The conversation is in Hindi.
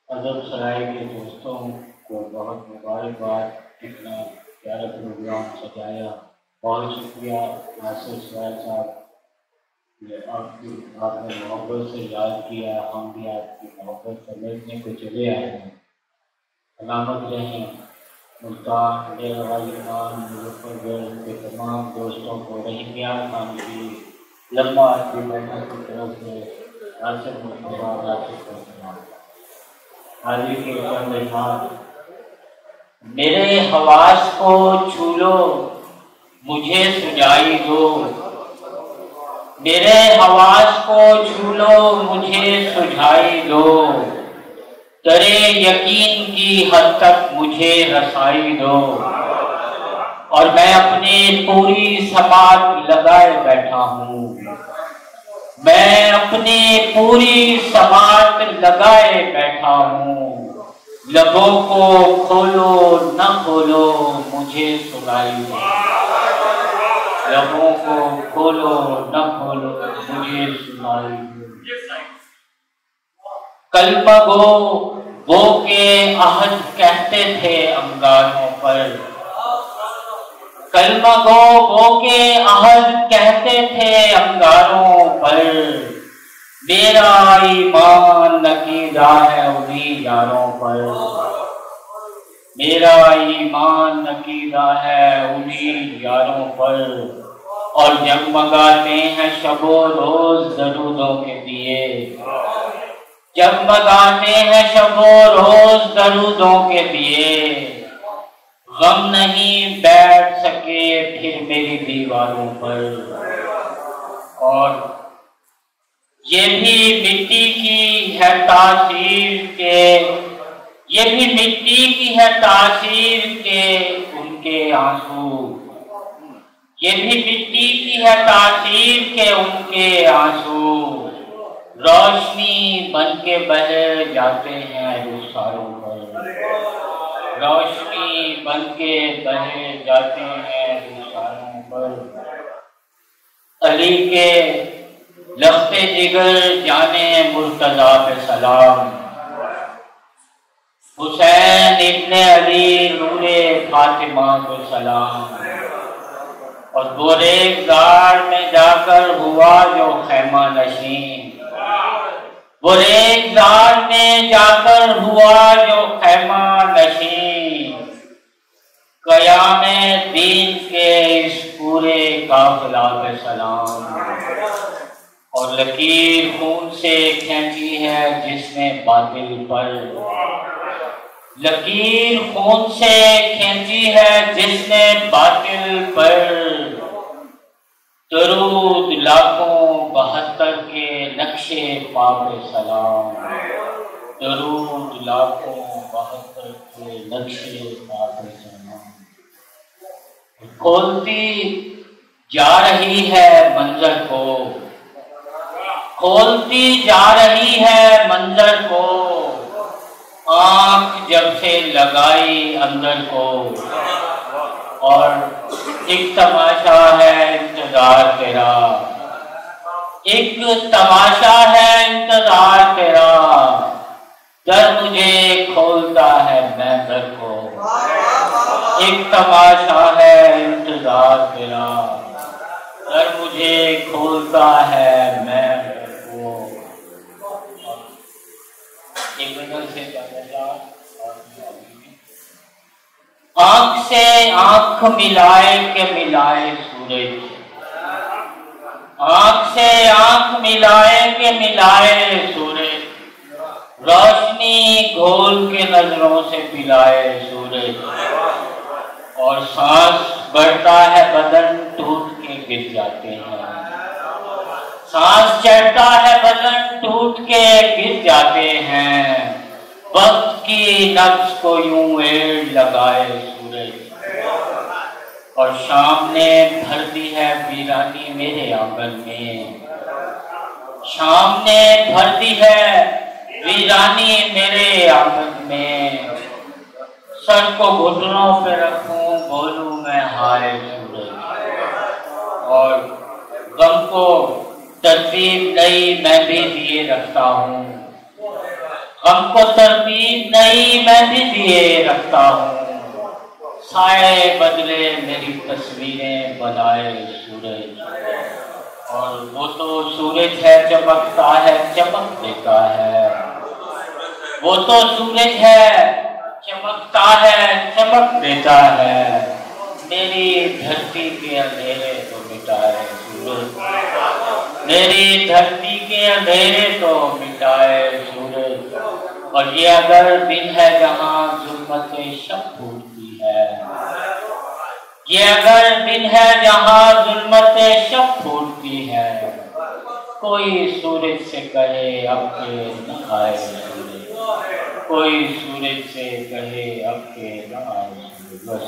अदब सराय के दोस्तों को बहुत मुबारकबाद। इतना प्यारा प्रोग्राम सजाया, बहुत शुक्रिया नासिर सराय साहब। ये आपने मोहब्बत से याद किया, हम भी आपकी मोहब्बत समझने को चले आए हैं। सलामत रहें। मुल्तान, डेरावाली खान, मुजफ्फरगढ़ के तमाम दोस्तों को रहीमिया खान की लम्बा की बैठक की तरफ से नासिर मुस्तफा नासिर को सलाम। हाजी के चंद हाथ। मेरे हवास को छू लो, मुझे सुझाई दो। मेरे हवास को छू लो, मुझे सुझाई दो। तेरे यकीन की हद तक मुझे रसाई दो। और मैं अपने पूरी समात लगाए बैठा हूँ। मैं अपनी पूरी समात लगाए बैठा हूँ। लबों को खोलो न खोलो, मुझे सुनाई दो। लबों को खोलो न खोलो, मुझे सुनाई दो। कल्मा गो वो के अहद कहते थे अंगारों पर। कल्मा गो वो के अहद कहते थे अंगारों पर। मेरा ईमान नकीदा है उन्हीं यारों पर। मेरा ईमान नकीदा है उन्हीं यारों पर। और जगमगाते हैं शबो रोज दरूदों के दिए। जगमगाते हैं शबो रोज दरूदों के दिए। गम नहीं बैठ सके फिर मेरी दीवारों पर। और ये भी मिट्टी की है तासीर के, ये भी मिट्टी की है तासीर के उनके आंसू। ये भी मिट्टी की है तासीर के उनके आंसू। रोशनी बन के बह जाते हैं रुखसारों पर। रोशनी बन के बह जाते हैं रुखसारों पर। अली के लफ्ते जिगर जाने मुर्तजा पे सलाम। हुसैन इब्ने अली नूरे फातिमा को सलाम। और बोरेगार में जाकर हुआ जो खैमा नशीं। बोरेगार में जाकर हुआ जो खैमा नशीं। क़यामे दीन के इस पूरे काफिला पे सलाम। और लकीर खून से खींची है जिसने बातिल पर। लकीर खून से खींची है जिसने बातिल पर। दरूद लाखों 72 के नक्शे पापे सलाम। दरूद लाखों 72 के नक्शे पापे सलाम। खोलती जा रही है मंजर को। खोलती जा रही है मंजर को। आंख जब से लगाई अंदर को। और एक तमाशा है इंतजार तेरा। एक तमाशा है इंतजार तेरा। दर मुझे खोलता है मैं दर को। एक तमाशा है इंतजार तेरा। दर मुझे खोलता है मैं वो। एक मिनट से आंख से आंख मिलाए के मिलाए सूरज। आंख से आंख मिलाए के मिलाए सूरज। रोशनी घोल के नजरों से पिलाए सूरज। और सांस बढ़ता है बदन टूट के गिर जाते हैं। सांस चढ़ता है बदन टूट के गिर जाते हैं। वक्त की नब्ज को यूं एड़ लगाए सूरज। और शाम ने भर दी है वीरानी मेरे आंगन में। शाम ने भर दी है वीरानी मेरे आंगन में। सर को घुटनों पे रखूं बोलूं मैं हाय सूरज। और गम को तरतीब नई मैं भी दिए रखता हूँ। हमको तरतीब नहीं, मैं भी दिए रखता हूँ। साए बदले मेरी तस्वीरें बनाए सूरज, और वो तो सूरज है चमकता है चमक देता है। वो तो सूरज है चमकता है चमक देता है। मेरी धरती के अंधेरे तो मिटाए सूरज, मेरी धरती के अंधेरे तो मिटाए सूरज। और ये अगर दिन है जहाँ जुल्मतें शब फूटती है, ये अगर दिन है जहाँ जुल्मतें शब फूटती है, कोई सूरज से कहे अब के न आए सूरज, कोई सूरज से कहे अब के न आए सूरज।